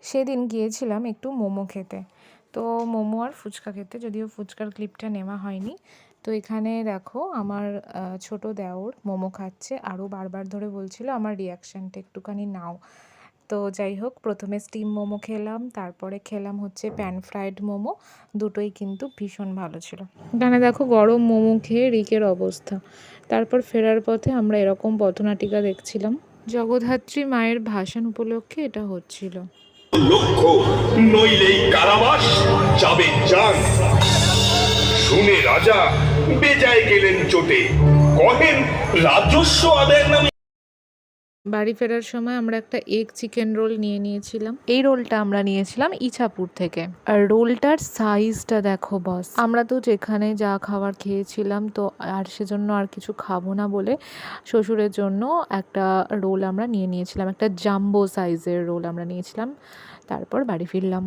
সেদিন গিয়েছিলাম একটু মোমো খেতে, তো মোমো আর ফুচকা খেতে, যদিও ফুচকার ক্লিপটা নেওয়া হয়নি। তো এখানে দেখো আমার ছোট দেওর মোমো খাচ্ছে, আরও বারবার ধরে বলছিল আমার রিয়াকশানটা একটুখানি নাও। তো যাই হোক, প্রথমে স্টিম মোমো খেলাম, তারপরে খেলাম হচ্ছে প্যান ফ্রাইড মোমো, দুটোই কিন্তু ভীষণ ভালো ছিল। এখানে দেখো গরম মোমো খেয়ে রিকের অবস্থা। তারপর ফেরার পথে আমরা এরকম পথনাটিকা দেখছিলাম। জগদ্ধাত্রী মায়ের ভাসান উপলক্ষে এটা হচ্ছিল। লক্ষ্য নইলেই কারাবাস যাবে যান। শুনে রাজা বেজায় গেলেন চোটে, কহেন রাজস্ব আদায়ের নামে। বাড়ি ফেরার সময় আমরা একটা এগ চিকেন রোল নিয়েছিলাম। এই রোলটা আমরা নিয়েছিলাম ইছাপুর থেকে। আর রোলটার সাইজটা দেখো বস, আমরা তো যেখানে যা খাবার খেয়েছিলাম, তো আর সেজন্য আর কিছু খাবো না বলে শ্বশুরের জন্য একটা রোল আমরা নিয়েছিলাম, একটা জাম্বো সাইজের রোল আমরা নিয়েছিলাম। তারপর বাড়ি ফিরলাম।